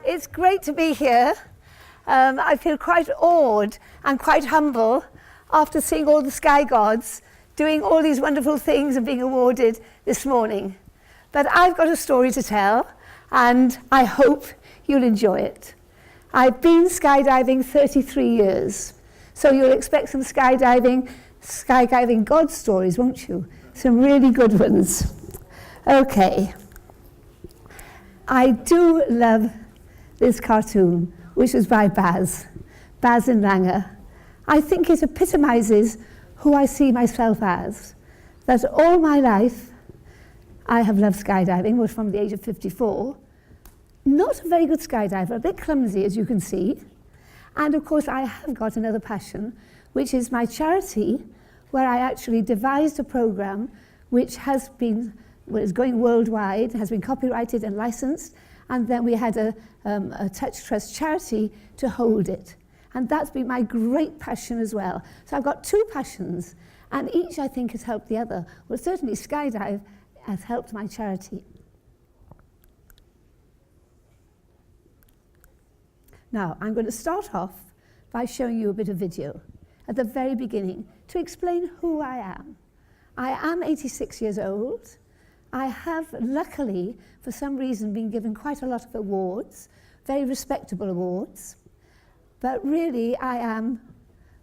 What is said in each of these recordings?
It's great to be here. I feel quite awed and quite humble after seeing all the sky gods doing all these wonderful things and being awarded this morning. But I've got a story to tell, and I hope you'll enjoy it. I've been skydiving 33 years, so you'll expect some skydiving god stories, won't you? Some really good ones. Okay. I do love this cartoon, which was by Baz and Langer. I think it epitomizes who I see myself as. That all my life, I have loved skydiving, well, from the age of 54. Not a very good skydiver, a bit clumsy, as you can see. And of course, I have got another passion, which is my charity, where I actually devised a program which has been, well, is going worldwide, has been copyrighted and licensed, and then we had a Touch Trust charity to hold it. And that's been my great passion as well. So I've got two passions, and each I think has helped the other. Well, certainly Skydive has helped my charity. Now, I'm going to start off by showing you a bit of video at the very beginning to explain who I am. I am 86 years old. I have, luckily, for some reason, been given quite a lot of awards, very respectable awards. But really, I am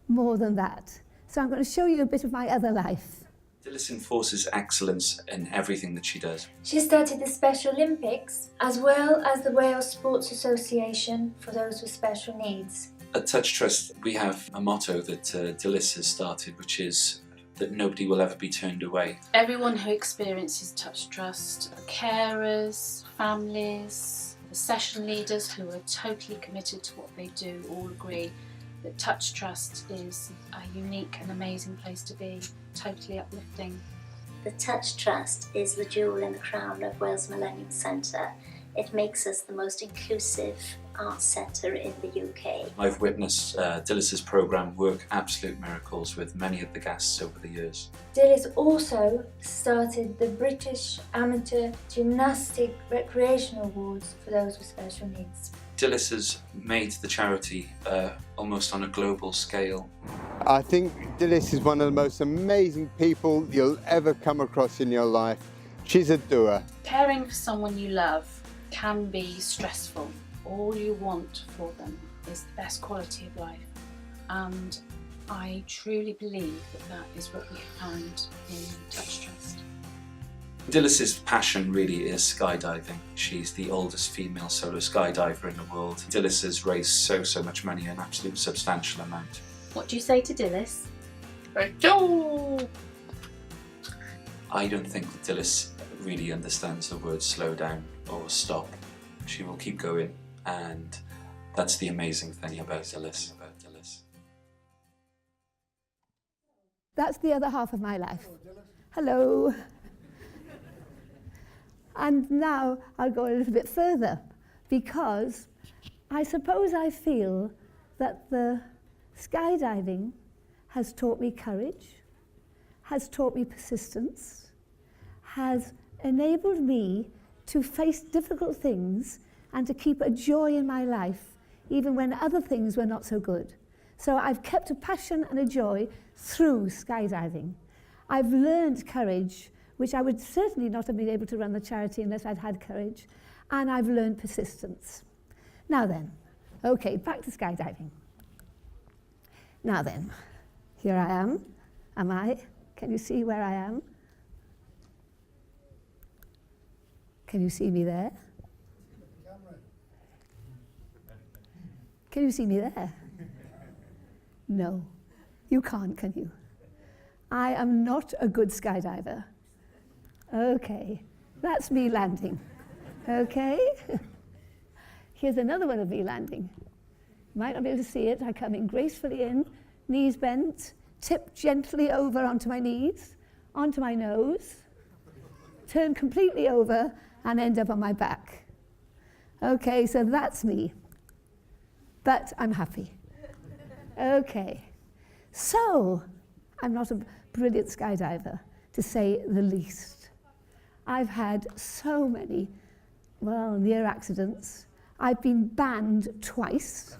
more than that. So I'm going to show you a bit of my other life. Dilys enforces excellence in everything that she does. She started the Special Olympics, as well as the Wales Sports Association for those with special needs. At Touch Trust, we have a motto that Dilys has started, which is that nobody will ever be turned away. Everyone who experiences Touch Trust, carers, families, the session leaders who are totally committed to what they do, all agree that Touch Trust is a unique and amazing place to be, totally uplifting. The Touch Trust is the jewel in the crown of Wales Millennium Centre. It makes us the most inclusive arts centre in the UK. I've witnessed Dilys's programme work absolute miracles with many of the guests over the years. Dilys also started the British Amateur Gymnastic Recreational Awards for those with special needs. Dilys has made the charity almost on a global scale. I think Dilys is one of the most amazing people you'll ever come across in your life. She's a doer. Caring for someone you love can be stressful. All you want for them is the best quality of life, and I truly believe that that is what we found in Touch Trust. Dilys's passion really is skydiving. She's the oldest female solo skydiver in the world. Dilys has raised so much money, an absolute substantial amount. What do you say to Dilys? I don't think that Dilys really understands the word slow down or stop. She will keep going, and that's the amazing thing about Dilys. That's the other half of my life. Hello. And now I'll go a little bit further, because I suppose I feel that the skydiving has taught me courage, has taught me persistence, has enabled me to face difficult things and to keep a joy in my life, even when other things were not so good. So I've kept a passion and a joy through skydiving. I've learned courage, which I would certainly not have been able to run the charity unless I'd had courage, and I've learned persistence. Now then, okay, back to skydiving. Now then, here I am. Am I? Can you see where I am? Can you see me there? Can you see me there? No, you can't, can you? I am not a good skydiver. Okay, that's me landing. Okay? Here's another one of me landing. You might not be able to see it. I come in gracefully in, knees bent, tip gently over onto my knees, onto my nose, turn completely over, and end up on my back. Okay, so that's me. But I'm happy. Okay, so I'm not a brilliant skydiver, to say the least. I've had so many, well, near accidents. I've been banned twice.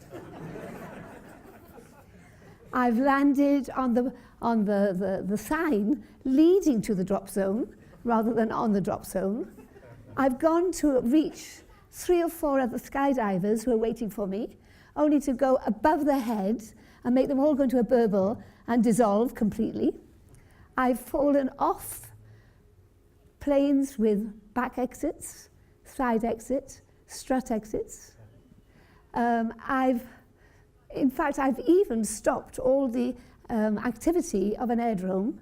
I've landed on the sign leading to the drop zone rather than on the drop zone. I've gone to reach 3 or 4 other skydivers who are waiting for me, only to go above their heads and make them all go into a burble and dissolve completely. I've fallen off planes with back exits, side exits, strut exits. In fact, I've even stopped all the activity of an aerodrome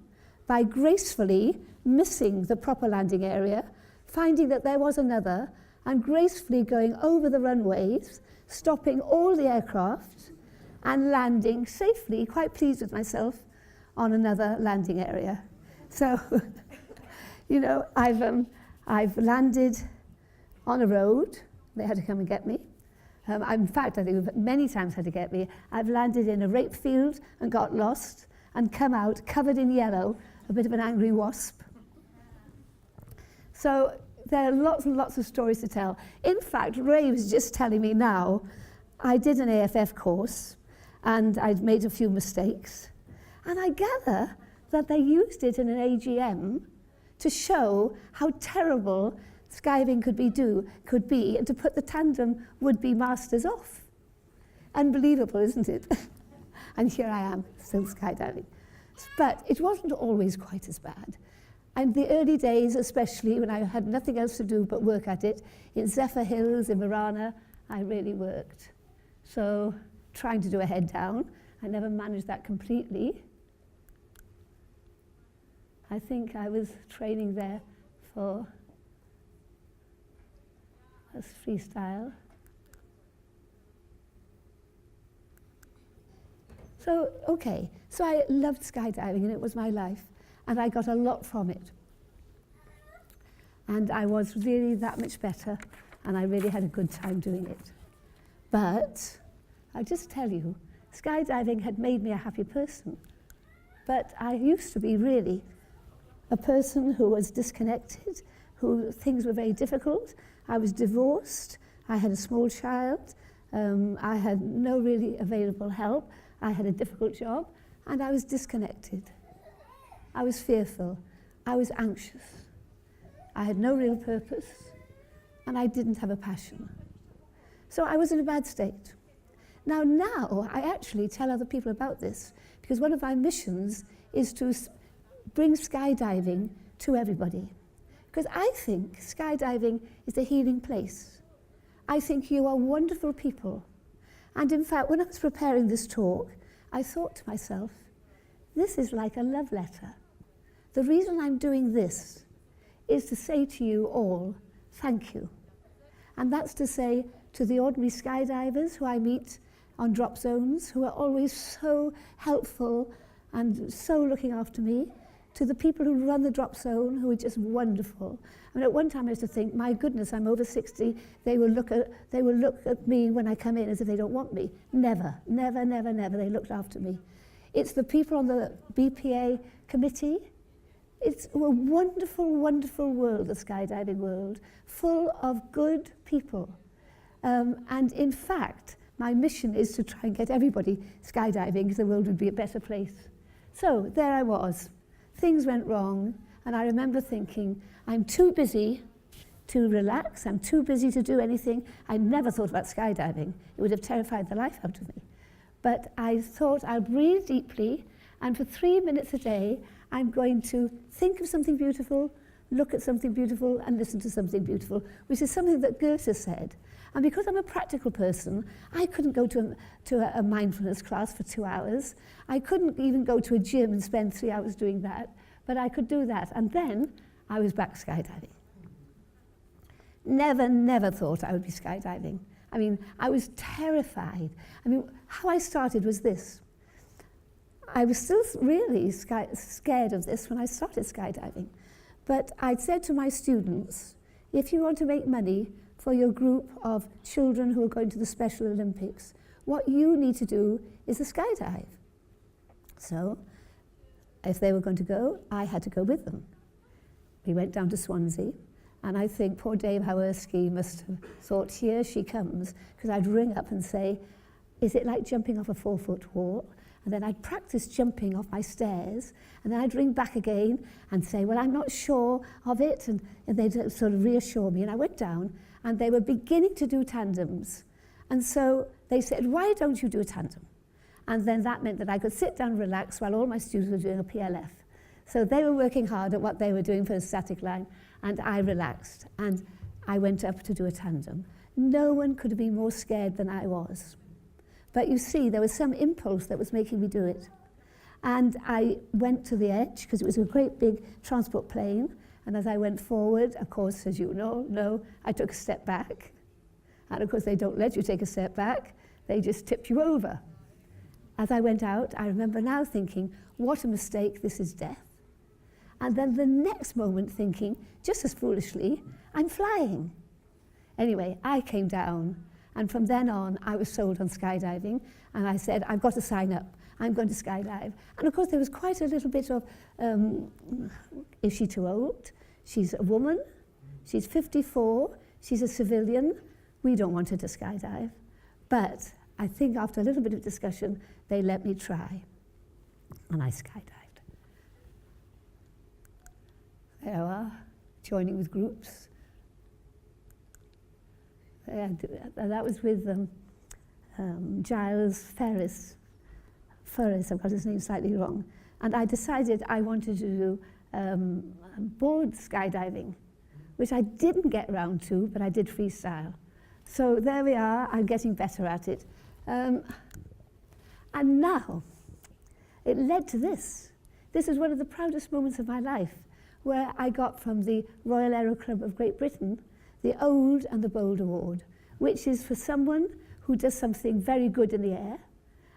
by gracefully missing the proper landing area, finding that there was another, and gracefully going over the runways, stopping all the aircraft, and landing safely, quite pleased with myself, on another landing area. So, you know, I've landed on a road. They had to come and get me. In fact, I think many times had to get me. I've landed in a rape field and got lost and come out covered in yellow, a bit of an angry wasp. So there are lots and lots of stories to tell. In fact, Ray was just telling me now, I did an AFF course and I'd made a few mistakes. And I gather that they used it in an AGM to show how terrible skydiving could be, and to put the tandem would-be masters off. Unbelievable, isn't it? And here I am, still skydiving. But it wasn't always quite as bad. And the early days, especially when I had nothing else to do but work at it, in Zephyr Hills, in Marana, I really worked. So trying to do a head down, I never managed that completely. I think I was training there for as freestyle. So, okay, so I loved skydiving and it was my life, and I got a lot from it. And I was really that much better, and I really had a good time doing it. But I'll just tell you, skydiving had made me a happy person. But I used to be really a person who was disconnected, who things were very difficult. I was divorced, I had a small child, I had no really available help, I had a difficult job, and I was disconnected. I was fearful, I was anxious. I had no real purpose, and I didn't have a passion. So I was in a bad state. Now I actually tell other people about this, because one of my missions is to bring skydiving to everybody. Because I think skydiving is a healing place. I think you are wonderful people. And in fact, when I was preparing this talk, I thought to myself, this is like a love letter. The reason I'm doing this is to say to you all, thank you. And that's to say to the ordinary skydivers who I meet on drop zones, who are always so helpful and so looking after me, to the people who run the drop zone, who are just wonderful. I mean, at one time I used to think, my goodness, I'm over 60, they will look at me when I come in as if they don't want me. Never, never, never, never, they looked after me. It's the people on the BPA committee. It's a wonderful, wonderful world, the skydiving world, full of good people. And in fact, my mission is to try and get everybody skydiving, because the world would be a better place. So there I was. Things went wrong, and I remember thinking, I'm too busy to relax, I'm too busy to do anything. I never thought about skydiving. It would have terrified the life out of me. But I thought I'll breathe deeply, and for 3 minutes a day, I'm going to think of something beautiful, look at something beautiful, and listen to something beautiful, which is something that Goethe said. And because I'm a practical person, I couldn't go to a mindfulness class for 2 hours. I couldn't even go to a gym and spend 3 hours doing that, but I could do that. And then I was back skydiving. Never, never thought I would be skydiving. I mean, I was terrified. I mean, how I started was this. I was still really scared of this when I started skydiving. But I'd said to my students, if you want to make money for your group of children who are going to the Special Olympics, what you need to do is a skydive. So, if they were going to go, I had to go with them. We went down to Swansea, And I think poor Dave Hawerski must have thought, here she comes, because I'd ring up and say, is it like jumping off a 4-foot wall? And then I'd practice jumping off my stairs, and then I'd ring back again and say, well, I'm not sure of it, and they'd sort of reassure me. And I went down, and they were beginning to do tandems. And so they said, why don't you do a tandem? And then that meant that I could sit down and relax while all my students were doing a PLF. So they were working hard at what they were doing for the static line, and I relaxed, and I went up to do a tandem. No one could have been more scared than I was. But you see, there was some impulse that was making me do it. And I went to the edge, because it was a great big transport plane, and as I went forward, of course, as you know, I took a step back. And of course, they don't let you take a step back, they just tip you over. As I went out, I remember now thinking, what a mistake, this is death. And then the next moment thinking, just as foolishly, I'm flying. Anyway, I came down, and from then on, I was sold on skydiving, and I said, I've got to sign up. I'm going to skydive. And of course, there was quite a little bit of, is she too old? She's a woman, she's 54, she's a civilian. We don't want her to skydive. But I think after a little bit of discussion, they let me try, and I skydived. There you are, joining with groups. That was with Giles Ferris, I've got his name slightly wrong. And I decided I wanted to do board skydiving, which I didn't get round to, but I did freestyle. So there we are, I'm getting better at it. And now, it led to this. This is one of the proudest moments of my life, where I got from the Royal Aeroclub of Great Britain the Old and the Bold Award, which is for someone who does something very good in the air.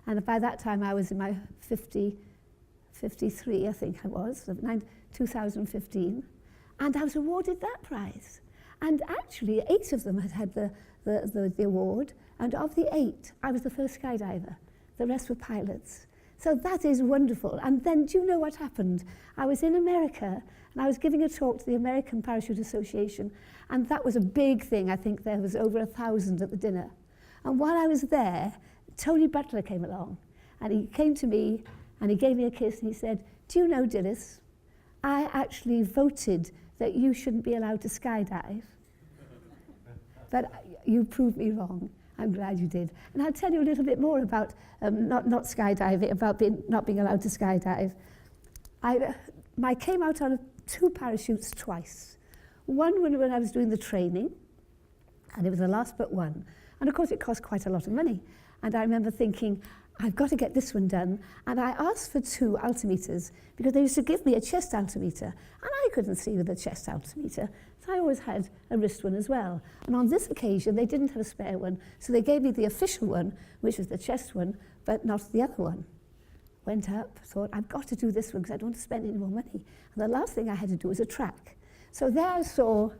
And by that time I was in my 53, I think I was, 2015. And I was awarded that prize. And actually 8 of them had the award, and of the 8, I was the first skydiver. The rest were pilots. So that is wonderful. And then, do you know what happened? I was in America, and I was giving a talk to the American Parachute Association, and that was a big thing. I think there was over 1,000 at the dinner. And while I was there, Tony Butler came along, and he came to me, and he gave me a kiss, and he said, do you know, Dilys, I actually voted that you shouldn't be allowed to skydive, but you proved me wrong. I'm glad you did. And I'll tell you a little bit more about not skydiving, about not being allowed to skydive. I came out on 2 parachutes twice. One when I was doing the training, and it was the last but one. And of course it cost quite a lot of money. And I remember thinking, I've got to get this one done. And I asked for 2 altimeters, because they used to give me a chest altimeter, and I couldn't see with a chest altimeter. So I always had a wrist one as well. And on this occasion, they didn't have a spare one, so they gave me the official one, which was the chest one, but not the other one. Went up, thought, I've got to do this one because I don't want to spend any more money. And the last thing I had to do was a track. So there I saw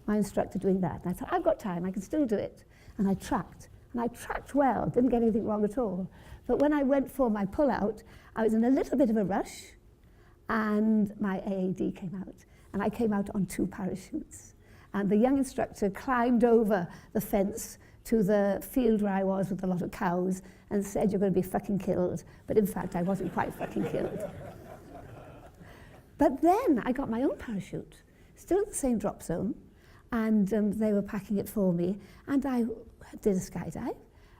my instructor doing that. And I thought, I've got time, I can still do it. And I tracked. And I tracked well, didn't get anything wrong at all. But when I went for my pull-out, I was in a little bit of a rush, and my AAD came out. And I came out on 2 parachutes. And the young instructor climbed over the fence to the field where I was with a lot of cows and said, you're going to be fucking killed. But in fact, I wasn't quite fucking killed. But then I got my own parachute, still in the same drop zone, and they were packing it for me. And I did a skydive,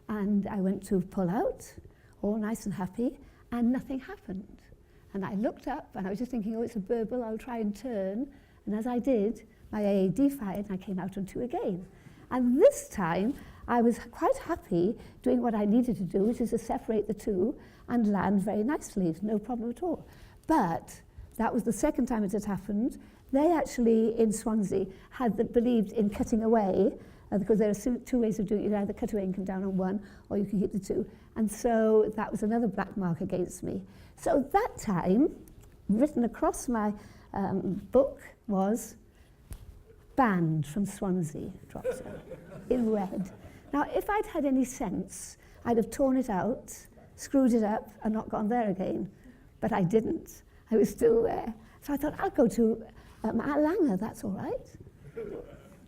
and I went to pull out, all nice and happy, and nothing happened. And I looked up, and I was just thinking, oh, it's a burble, I'll try and turn. And as I did, my AAD fired, and I came out on 2 again. And this time, I was quite happy doing what I needed to do, which is to separate the 2 and land very nicely, no problem at all. But that was the second time it had happened. They actually, in Swansea, believed in cutting away, because there are 2 ways of doing it. You either cut away and come down on 1, or you can keep the 2. And so that was another black mark against me. So that time, written across my book was banned from Swansea, drop zone, in red. Now, if I'd had any sense, I'd have torn it out, screwed it up, and not gone there again. But I didn't. I was still there. So I thought, I'll go to Langer, that's all right.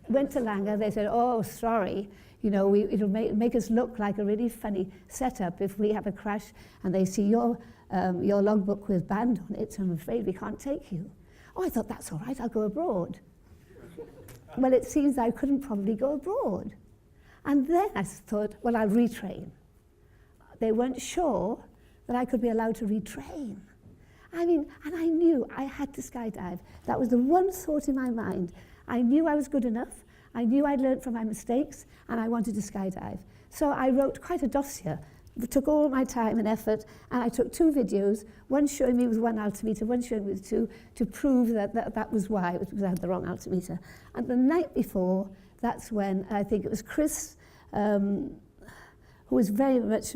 went to Langer, they said, oh, sorry, you know, it'll make us look like a really funny setup if we have a crash and they see your logbook with band on it, so I'm afraid we can't take you. Oh, I thought, that's all right, I'll go abroad. Well, it seems I couldn't probably go abroad. And then I thought, well, I'll retrain. They weren't sure that I could be allowed to retrain. I mean, and I knew I had to skydive. That was the one thought in my mind. I knew I was good enough. I knew I'd learned from my mistakes, and I wanted to skydive. So I wrote quite a dossier. It took all my time and effort, and I took 2 videos, one showing me with 1 altimeter, one showing me with 2, to prove that was why, because I had the wrong altimeter. And the night before, that's when I think it was Chris, who was very much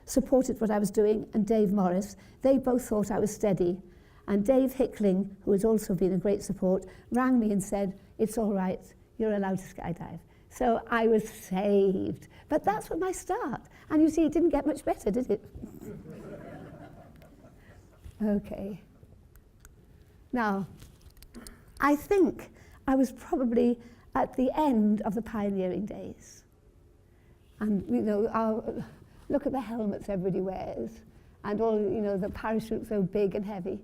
supported what I was doing, and Dave Morris. They both thought I was steady. And Dave Hickling, who has also been a great support, rang me and said, it's all right, you're allowed to skydive. So I was saved. But that's what my start. And you see, it didn't get much better, did it? Okay. Now, I think I was probably at the end of the pioneering days. And, you know, look at the helmets everybody wears, and all, you know, the parachute so big and heavy.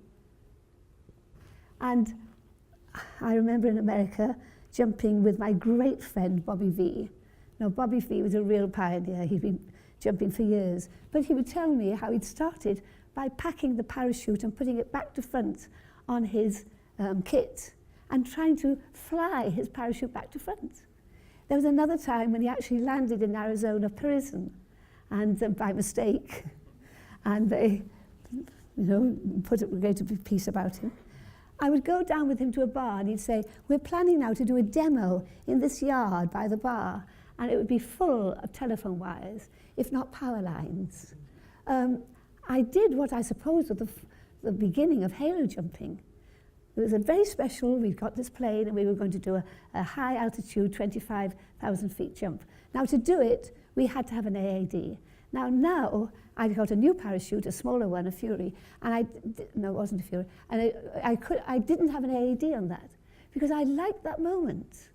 And I remember in America jumping with my great friend, Bobby V. Now, Bobby V was a real pioneer. He'd been jumping for years. But he would tell me how he'd started by packing the parachute and putting it back to front on his kit and trying to fly his parachute back to front. There was another time when he actually landed in Arizona prison, and by mistake, and they, you know, put a great piece about him. I would go down with him to a bar, and he'd say, we're planning now to do a demo in this yard by the bar, and it would be full of telephone wires, if not power lines. I did what I suppose was the beginning of halo jumping. It was a very special, we got this plane, and we were going to do a high altitude, 25,000 feet jump. Now, to do it, we had to have an AAD. Now I'd got a new parachute, a smaller one, a Fury, and no, it wasn't a Fury, and I didn't have an AAD on that, because I liked that moment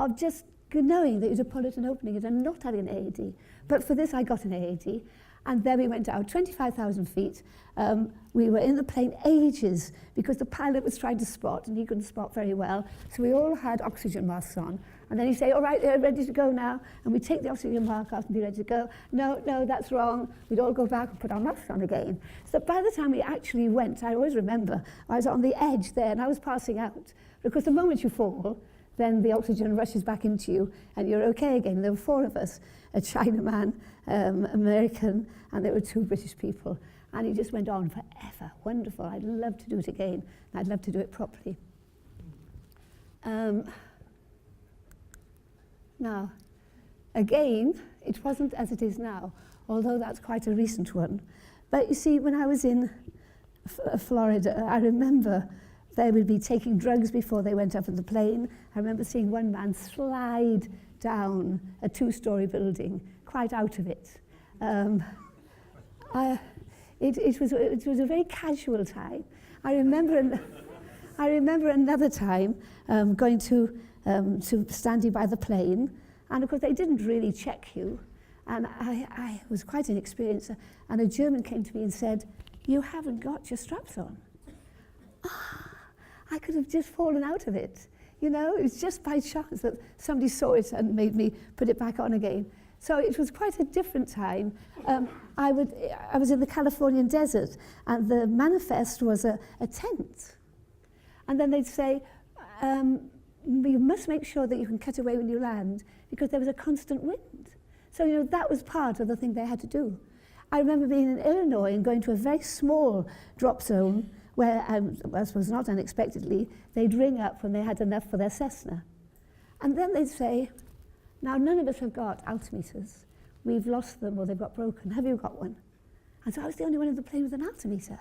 of just knowing that you could pull it and opening it and not having an AAD. But for this, I got an AAD, and then we went out 25,000 feet. We were in the plane ages because the pilot was trying to spot, and he couldn't spot very well, so we all had oxygen masks on. And then he'd say, all right, they're ready to go now. And we'd take the oxygen mask off and be ready to go. No, that's wrong. We'd all go back and put our masks on again. So by the time we actually went, I always remember, I was on the edge there and I was passing out. Because the moment you fall, then the oxygen rushes back into you and you're okay again. There were 4 of us, a Chinaman, American, and there were 2 British people. And it just went on forever. Wonderful. I'd love to do it again. And I'd love to do it properly. Now, again, it wasn't as it is now, although that's quite a recent one. But you see, when I was in Florida, I remember they would be taking drugs before they went up in the plane. I remember seeing one man slide down a 2-story building, quite out of it. It was a very casual time. I remember another time going to standing by the plane, and of course they didn't really check you, and I was quite inexperienced, and a German came to me and said, you haven't got your straps on. I could have just fallen out of it, you know. It was just by chance that somebody saw it and made me put it back on again. So it was quite a different time. I was in the Californian desert, and the manifest was a tent, and then they'd say, you must make sure that you can cut away when you land, because there was a constant wind. So, you know, that was part of the thing they had to do. I remember being in Illinois and going to a very small drop zone where, as was not unexpectedly, they'd ring up when they had enough for their Cessna. And then they'd say, now none of us have got altimeters. We've lost them or they've got broken. Have you got one? And so I was the only one in the plane with an altimeter,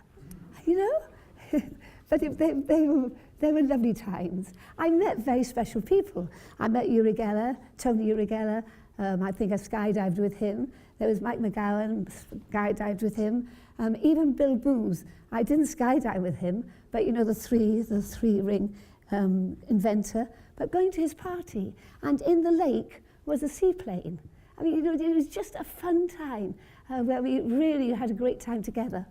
you know? But they were lovely times. I met very special people. I met Uri Geller, Tony Uri Geller. I think I skydived with him. There was Mike McGowan, skydived with him. Even Bill Booth. I didn't skydive with him, but you know, the three ring inventor, but going to his party. And in the lake was a seaplane. I mean, you know, it was just a fun time where we really had a great time together.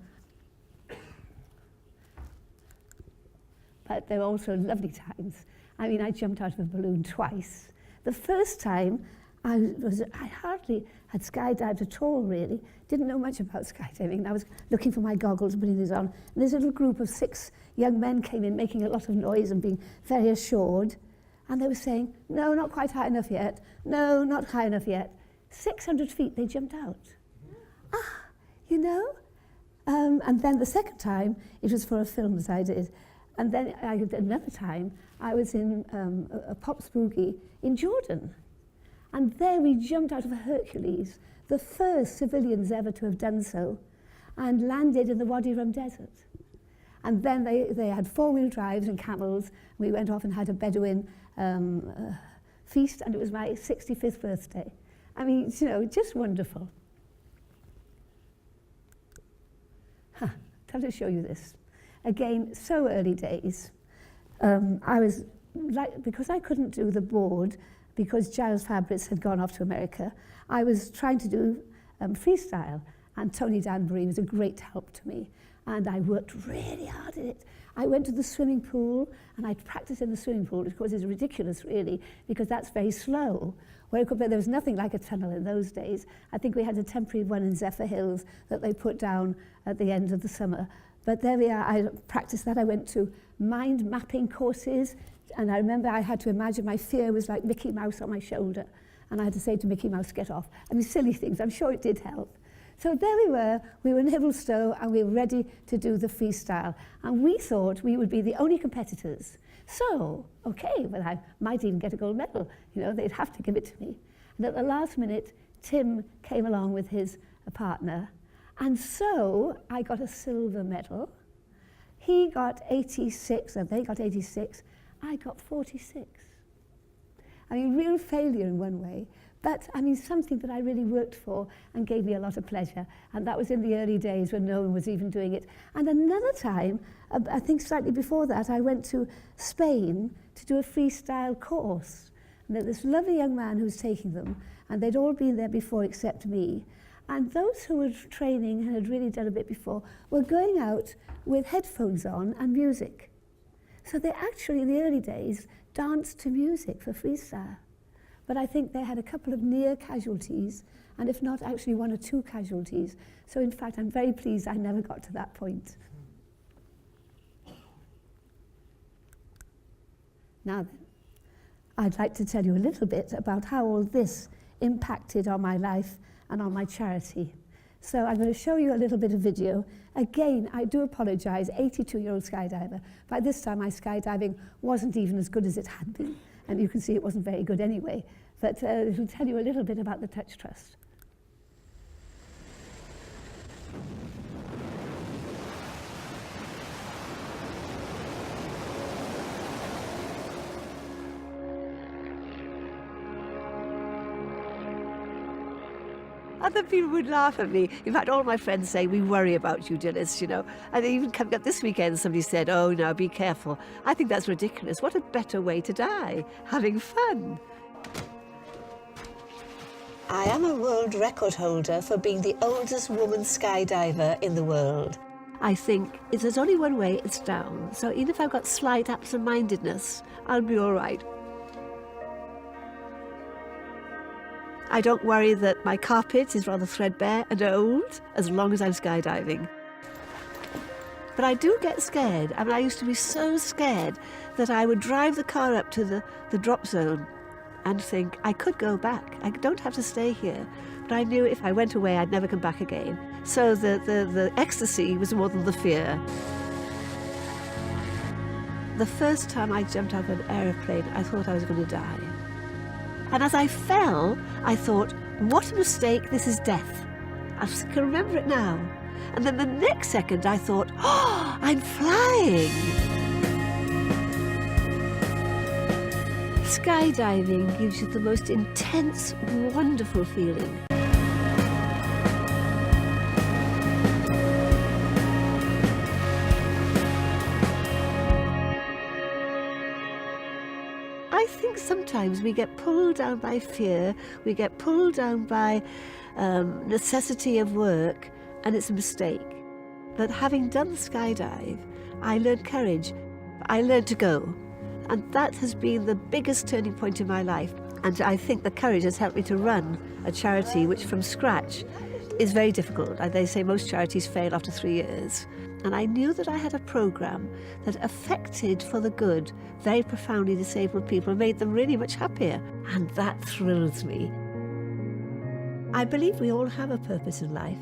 But there were also lovely times. I mean, I jumped out of a balloon twice. The first time, I hardly had skydived at all, really. Didn't know much about skydiving. I was looking for my goggles, putting these on. And this little group of 6 young men came in, making a lot of noise and being very assured. And they were saying, no, not quite high enough yet. No, not high enough yet. 600 feet, they jumped out. You know? And then the second time, it was for a film that I did. And then another time, I was in a pop spooky in Jordan. And there we jumped out of a Hercules, the first civilians ever to have done so, and landed in the Wadi Rum Desert. And then they had 4-wheel drives and camels. We went off and had a Bedouin feast, and it was my 65th birthday. I mean, you know, just wonderful. I'll just show you this. Again, so early days. I was, because I couldn't do the board, because Giles Fabrics had gone off to America, I was trying to do freestyle, and Tony Danbury was a great help to me, and I worked really hard at it. I went to the swimming pool, and I practiced in the swimming pool, which of course is ridiculous, really, because that's very slow. Where there was nothing like a tunnel in those days. I think we had a temporary one in Zephyr Hills that they put down at the end of the summer. But there we are, I practiced that. I went to mind mapping courses, and I remember I had to imagine my fear was like Mickey Mouse on my shoulder, and I had to say to Mickey Mouse, get off. I mean, silly things, I'm sure it did help. So there we were in Hibblestow, and we were ready to do the freestyle. And we thought we would be the only competitors. So, okay, well, I might even get a gold medal. You know, they'd have to give it to me. And at the last minute, Tim came along with his partner, and so I got a silver medal. He got 86, and they got 86. I got 46. I mean, real failure in one way, but I mean, something that I really worked for and gave me a lot of pleasure. And that was in the early days when no one was even doing it. And another time, I think slightly before that, I went to Spain to do a freestyle course. And there was this lovely young man who was taking them, and they'd all been there before except me. And those who were training and had really done a bit before were going out with headphones on and music. So they actually, in the early days, danced to music for freestyle. But I think they had a couple of near casualties, and if not, actually 1 or 2 casualties. So in fact, I'm very pleased I never got to that point. Now then, I'd like to tell you a little bit about how all this impacted on my life and on my charity. So I'm going to show you a little bit of video. Again, I do apologize, 82-year-old skydiver. By this time, my skydiving wasn't even as good as it had been. And you can see it wasn't very good anyway. But it'll tell you a little bit about the Touch Trust. Other people would laugh at me. In fact, all my friends say, we worry about you, Dilys, you know. And even coming up this weekend, somebody said, oh, now be careful. I think that's ridiculous. What a better way to die, having fun. I am a world record holder for being the oldest woman skydiver in the world. I think if there's only one way, it's down. So even if I've got slight absent-mindedness, I'll be all right. I don't worry that my carpet is rather threadbare and old, as long as I'm skydiving. But I do get scared. I mean, I used to be so scared that I would drive the car up to the drop zone and think, I could go back. I don't have to stay here. But I knew if I went away, I'd never come back again. So the ecstasy was more than the fear. The first time I jumped out of an aeroplane, I thought I was going to die. And as I fell, I thought, what a mistake, this is death. I can remember it now. And then the next second I thought, oh, I'm flying. Skydiving gives you the most intense, wonderful feeling. I think sometimes we get pulled down by fear, we get pulled down by necessity of work, and it's a mistake. But having done the skydive, I learned courage. I learned to go. And that has been the biggest turning point in my life. And I think the courage has helped me to run a charity which from scratch is very difficult. They say most charities fail after 3 years. And I knew that I had a programme that affected for the good very profoundly disabled people and made them really much happier. And that thrills me. I believe we all have a purpose in life,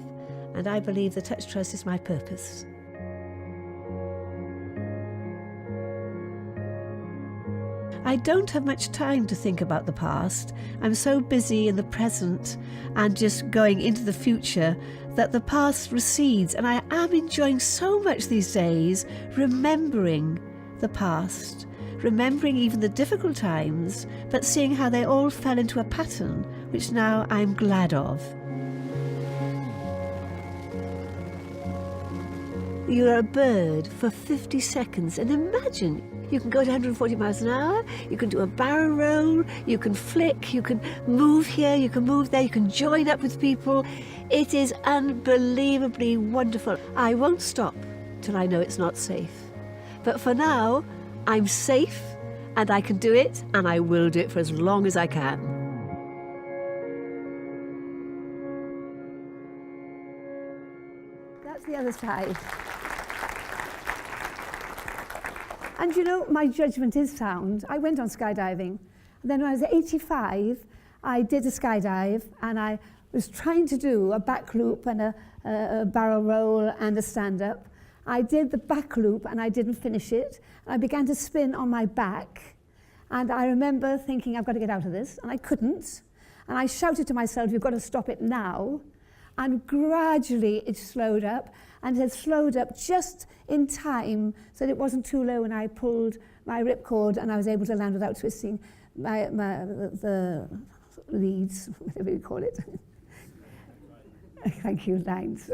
and I believe the Touch Trust is my purpose. I don't have much time to think about the past. I'm so busy in the present and just going into the future that the past recedes, and I am enjoying so much these days remembering the past, remembering even the difficult times, but seeing how they all fell into a pattern which now I'm glad of. You're a bird for 50 seconds, and imagine you can go to 140 miles an hour, you can do a barrel roll, you can flick, you can move here, you can move there, you can join up with people. It is unbelievably wonderful. I won't stop till I know it's not safe. But for now, I'm safe and I can do it, and I will do it for as long as I can. That's the other side. And you know, my judgment is sound. I went on skydiving. And then when I was 85, I did a skydive, and I was trying to do a back loop and a barrel roll and a stand-up. I did the back loop and I didn't finish it. I began to spin on my back. And I remember thinking, I've got to get out of this, and I couldn't. And I shouted to myself, you've got to stop it now. And gradually it slowed up, and it had slowed up just in time so that it wasn't too low, and I pulled my ripcord and I was able to land without twisting the leads, whatever you call it. Thank you, lines.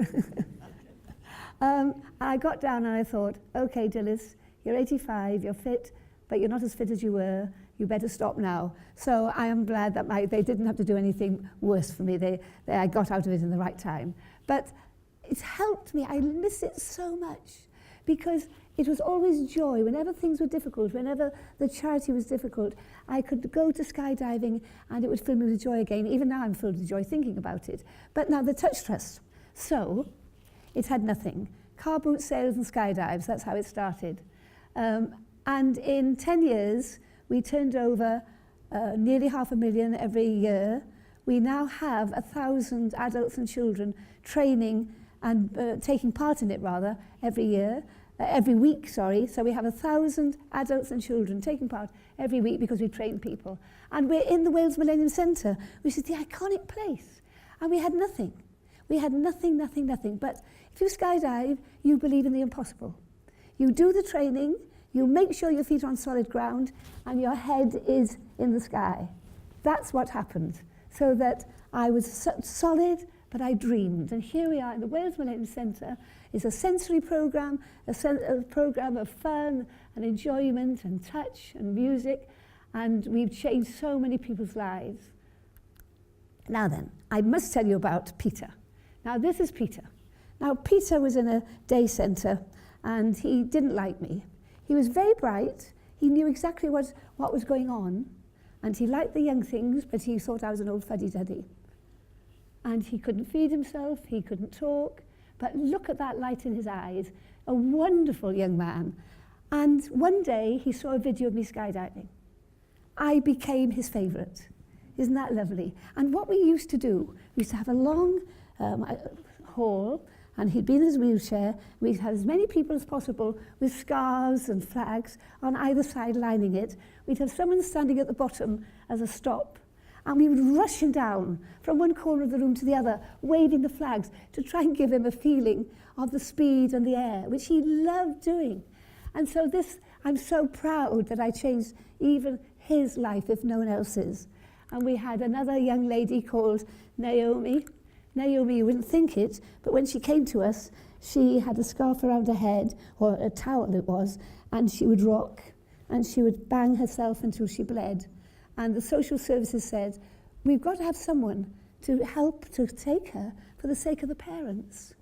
And I got down and I thought, okay, Dilys, you're 85, you're fit, but you're not as fit as you were. You better stop now. So I am glad that they didn't have to do anything worse for me. I got out of it in the right time. But it's helped me. I miss it so much because it was always joy. Whenever things were difficult, whenever the charity was difficult, I could go to skydiving and it would fill me with joy again. Even now I'm filled with joy thinking about it. But now the Touch Trust. So it had nothing. Car boot sales and skydives, that's how it started. And in 10 years, we turned over nearly 500,000 every year. We now have 1,000 adults and children training and taking part in it rather every week. So we have 1,000 adults and children taking part every week because we train people. And we're in the Wales Millennium Centre, which is the iconic place. And we had nothing. We had nothing. But if you skydive, you believe in the impossible. You do the training, you make sure your feet are on solid ground and your head is in the sky. That's what happened. So that I was solid, but I dreamed. And here we are in the Wales Millennium Centre. It's a sensory programme, a programme of fun and enjoyment and touch and music. And we've changed so many people's lives. Now then, I must tell you about Peter. Now this is Peter. Now Peter was in a day centre and he didn't like me. He was very bright, he knew exactly what was going on, and he liked the young things, but he thought I was an old fuddy-duddy. And he couldn't feed himself, he couldn't talk, but look at that light in his eyes, a wonderful young man. And one day he saw a video of me skydiving. I became his favourite. Isn't that lovely? And what we used to do, we used to have a long hall, and he'd be in his wheelchair. We'd have as many people as possible with scarves and flags on either side lining it. We'd have someone standing at the bottom as a stop. And we would rush him down from one corner of the room to the other, waving the flags to try and give him a feeling of the speed and the air, which he loved doing. And so I'm so proud that I changed even his life, if no one else's. And we had another young lady called Naomi. Naomi, you wouldn't think it, but when she came to us, she had a scarf around her head, or a towel it was, and she would rock. and she would bang herself until she bled. And the social services said, we've got to have someone to help to take her for the sake of the parents.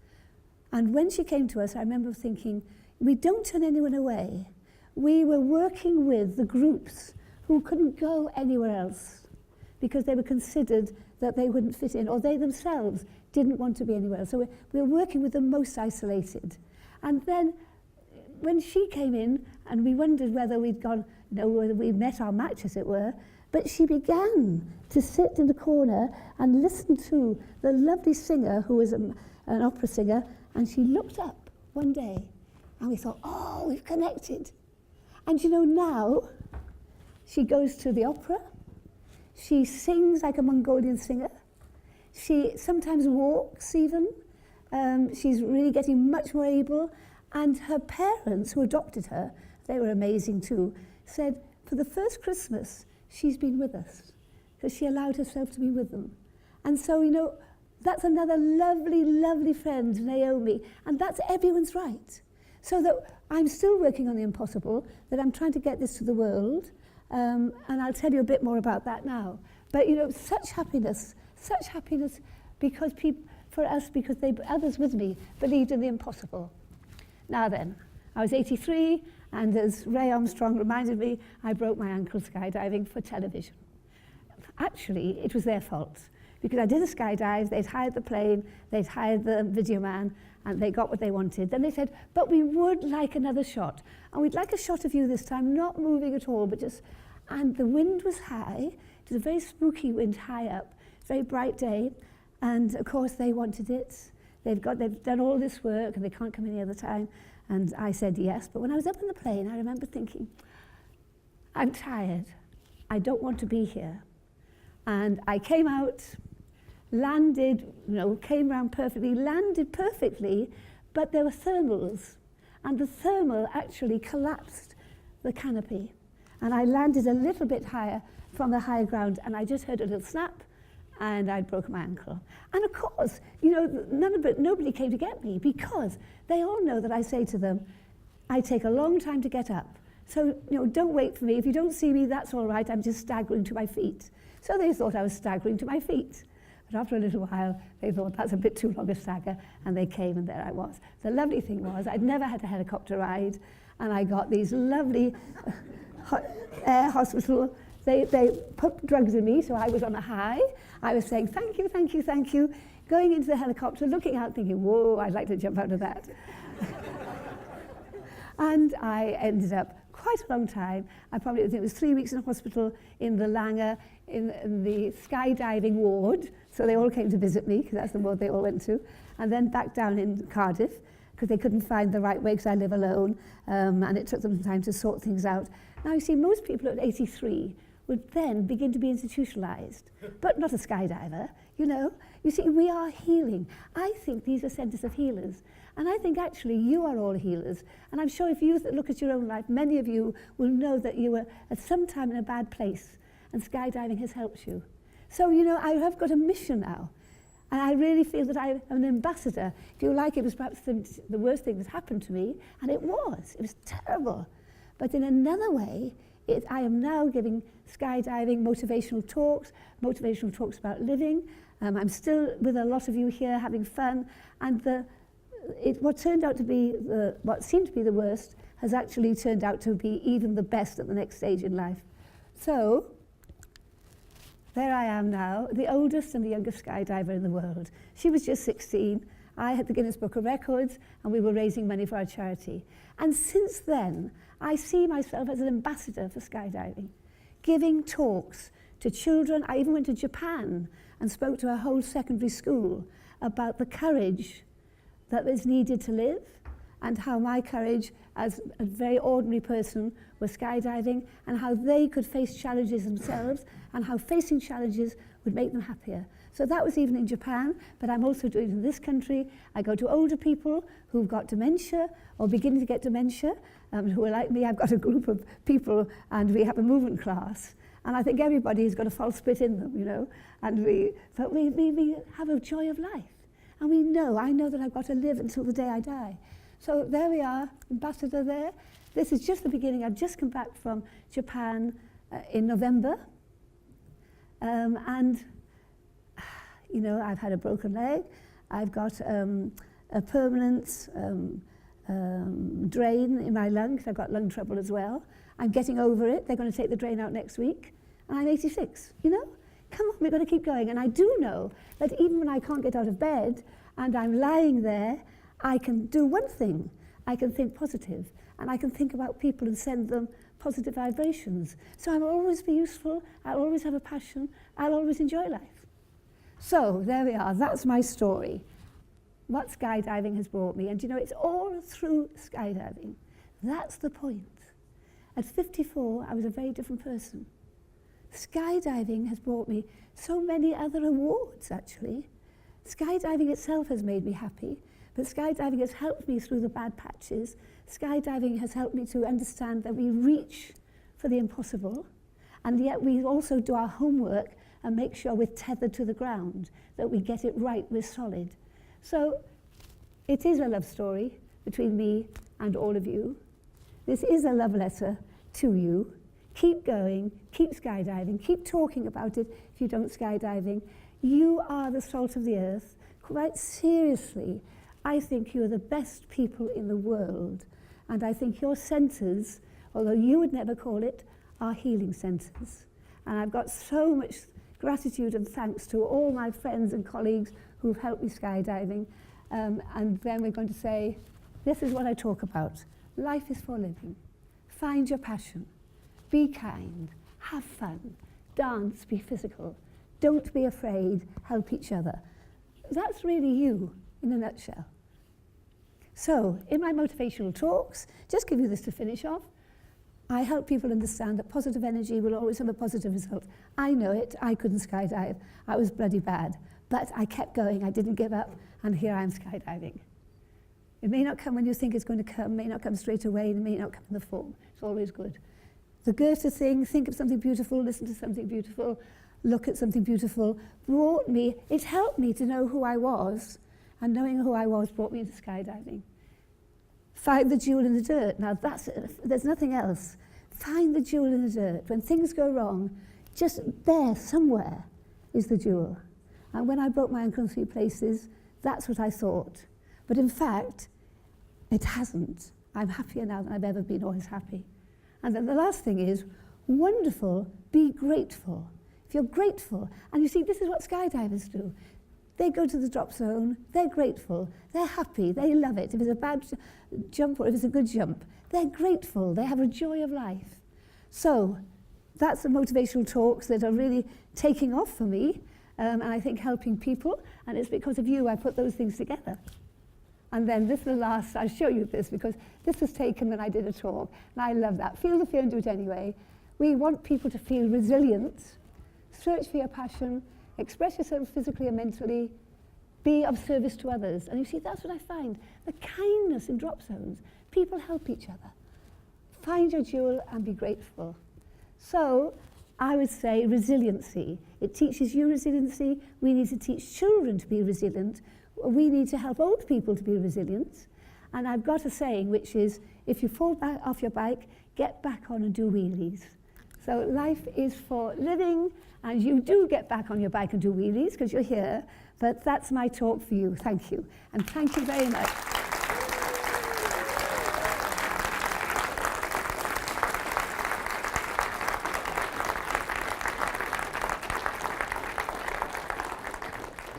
And when she came to us, I remember thinking, we don't turn anyone away. We were working with the groups who couldn't go anywhere else because they were considered that they wouldn't fit in, or they themselves didn't want to be anywhere else. So we were working with the most isolated. And then when she came in, and we wondered whether we'd gone, whether we met our match, as it were, but she began to sit in the corner and listen to the lovely singer who was an opera singer, and she looked up one day, and we thought, oh, we've connected. And now she goes to the opera, she sings like a Mongolian singer, she sometimes walks even, she's really getting much more able, and her parents who adopted her, they were amazing too, said for the first Christmas she's been with us, because she allowed herself to be with them. And so, that's another lovely, lovely friend, Naomi, and that's everyone's right. So that I'm still working on the impossible, that I'm trying to get this to the world, and I'll tell you a bit more about that now. But such happiness because for us, because others with me believed in the impossible. Now then, I was 83, and as Ray Armstrong reminded me, I broke my ankle skydiving for television. Actually, it was their fault, because I did a skydive, they'd hired the plane, they'd hired the video man, and they got what they wanted. Then they said, but we would like another shot. And we'd like a shot of you this time, not moving at all, but just, and the wind was high. It was a very spooky wind high up, very bright day. And of course they wanted it. They've done all this work and they can't come any other time. And I said yes. But when I was up in the plane, I remember thinking, I'm tired. I don't want to be here. And I came out, landed, came around perfectly, landed perfectly, but there were thermals, and the thermal actually collapsed the canopy. And I landed a little bit higher from the higher ground, and I just heard a little snap, and I'd broken my ankle. And of course, nobody came to get me, because they all know that I say to them, I take a long time to get up. So, don't wait for me. If you don't see me, that's all right. I'm just staggering to my feet. So they thought I was staggering to my feet. But after a little while, they thought that's a bit too long a stagger, and they came, and there I was. The lovely thing was, I'd never had a helicopter ride, and I got these lovely air hospital. They put drugs in me, so I was on a high. I was saying, thank you, thank you, thank you, going into the helicopter, looking out, thinking, whoa, I'd like to jump out of that. And I ended up quite a long time. I think it was 3 weeks in hospital in the Langer, in the skydiving ward. So they all came to visit me, because that's the ward they all went to. And then back down in Cardiff, because they couldn't find the right way, because I live alone. And it took them some time to sort things out. Now, you see, most people at 83 would then begin to be institutionalized, but not a skydiver, You see, we are healing. I think these are centers of healers. And I think actually you are all healers. And I'm sure if you look at your own life, many of you will know that you were at some time in a bad place, and skydiving has helped you. So, I have got a mission now. And I really feel that I'm an ambassador. If you like, it was perhaps the worst thing that happened to me, and it was terrible. But in another way, I am now giving skydiving motivational talks about living. I'm still with a lot of you here having fun, and what turned out to be what seemed to be the worst has actually turned out to be even the best at the next stage in life. So there I am now, the oldest and the youngest skydiver in the world. She was just 16. I had the Guinness Book of Records, and we were raising money for our charity. And since then, I see myself as an ambassador for skydiving, giving talks to children. I even went to Japan and spoke to a whole secondary school about the courage that is needed to live, and how my courage as a very ordinary person was skydiving, and how they could face challenges themselves, and how facing challenges would make them happier. So that was even in Japan, but I'm also doing it in this country. I go to older people who've got dementia or beginning to get dementia, who are like me. I've got a group of people, and we have a movement class. And I think everybody's got a false bit in them, and we have a joy of life. And I know that I've got to live until the day I die. So there we are, ambassador there. This is just the beginning. I've just come back from Japan in November. And, you know, I've had a broken leg. I've got a permanent drain in my lungs. I've got lung trouble as well. I'm getting over it. They're going to take the drain out next week. And I'm 86, you know? Come on, we've got to keep going. And I do know that even when I can't get out of bed and I'm lying there, I can do one thing. I can think positive, and I can think about people and send them positive vibrations. So I'll always be useful, I'll always have a passion, I'll always enjoy life. So there we are, that's my story. What skydiving has brought me, and you know, it's all through skydiving. That's the point. At 54, I was a very different person. Skydiving has brought me so many other awards, actually. Skydiving itself has made me happy, but skydiving has helped me through the bad patches. Skydiving has helped me to understand that we reach for the impossible, and yet we also do our homework and make sure we're tethered to the ground, that we get it right, we're solid. So it is a love story between me and all of you. This is a love letter to you. Keep going, keep skydiving, keep talking about it if you don't skydiving. You are the salt of the earth. Quite seriously, I think you're the best people in the world. And I think your centres, although you would never call it, are healing centres. And I've got so much gratitude and thanks to all my friends and colleagues who've helped me skydiving. And then we're going to say, this is what I talk about. Life is for living. Find your passion. Be kind. Have fun. Dance. Be physical. Don't be afraid. Help each other. That's really you in a nutshell. So, in my motivational talks, just give you this to finish off, I help people understand that positive energy will always have a positive result. I know it. I couldn't skydive. I was bloody bad. But I kept going. I didn't give up. And here I am skydiving. It may not come when you think it's going to come, may not come straight away, and it may not come in the form. It's always good. The Goethe thing, think of something beautiful, listen to something beautiful, look at something beautiful, brought me, it helped me to know who I was, and knowing who I was brought me into skydiving. Find the jewel in the dirt. Now that's it. There's nothing else. Find the jewel in the dirt. When things go wrong, just there somewhere is the jewel. And when I broke my ankle in 3 places, that's what I thought. But in fact, it hasn't. I'm happier now than I've ever been, always happy. And then the last thing is, wonderful, be grateful. If you're grateful, and you see, this is what skydivers do. They go to the drop zone, they're grateful, they're happy, they love it. If it's a bad jump or if it's a good jump, they're grateful, they have a joy of life. So that's the motivational talks that are really taking off for me, and I think helping people, and it's because of you I put those things together. And then this is the last, I'll show you this because this was taken when I did a talk, and I love that. Feel the fear and do it anyway. We want people to feel resilient, search for your passion, express yourself physically and mentally, be of service to others. And you see, that's what I find, the kindness in drop zones. People help each other. Find your jewel and be grateful. So I would say resiliency. It teaches you resiliency. We need to teach children to be resilient. We need to help old people to be resilient. And I've got a saying, which is, if you fall back off your bike, get back on and do wheelies. So life is for living, and you do get back on your bike and do wheelies because you're here. But that's my talk for you. Thank you. And thank you very much.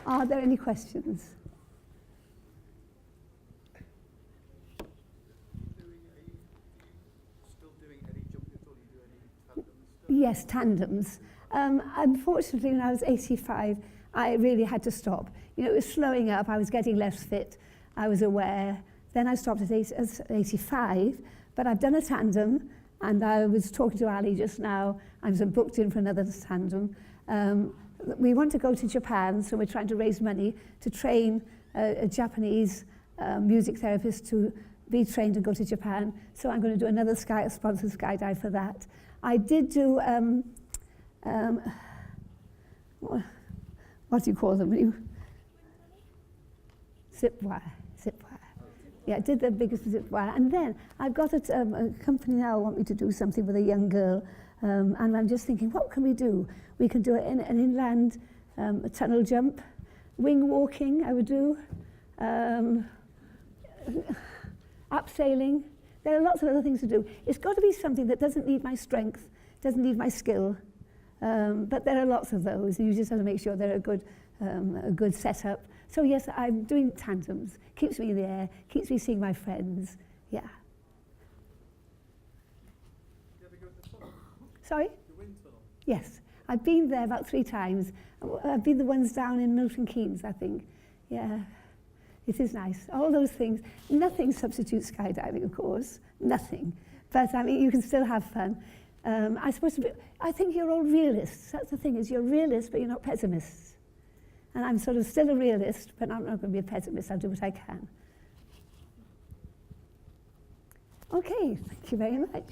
Are there any questions? Yes, tandems. Unfortunately, when I was 85, I really had to stop. You know, it was slowing up. I was getting less fit. I was aware. Then I stopped at 85, but I've done a tandem, and I was talking to Ali just now. I'm booked in for another tandem. We want to go to Japan, so we're trying to raise money to train a Japanese music therapist to be trained and go to Japan. So I'm going to do another sponsored skydive for that. I did do, what do you call them? Zip wire. Yeah, I did the biggest zip wire. And then I've got a company now want me to do something with a young girl. And I'm just thinking, what can we do? We can do an inland a tunnel jump, wing walking I would do, abseiling. There are lots of other things to do. It's got to be something that doesn't need my strength, doesn't need my skill. But there are lots of those. You just have to make sure they're a good setup. So yes, I'm doing tandems. Keeps me in the air, keeps me seeing my friends. Yeah. You ever go to the tunnel? Sorry? The wind tunnel? Yes. I've been there about 3 times. I've been the ones down in Milton Keynes, I think. Yeah. It is nice. All those things. Nothing substitutes skydiving, of course. Nothing. But I mean, you can still have fun. I think you're all realists. That's the thing, is you're realists, but you're not pessimists. And I'm sort of still a realist, but I'm not going to be a pessimist. I'll do what I can. Okay, thank you very much.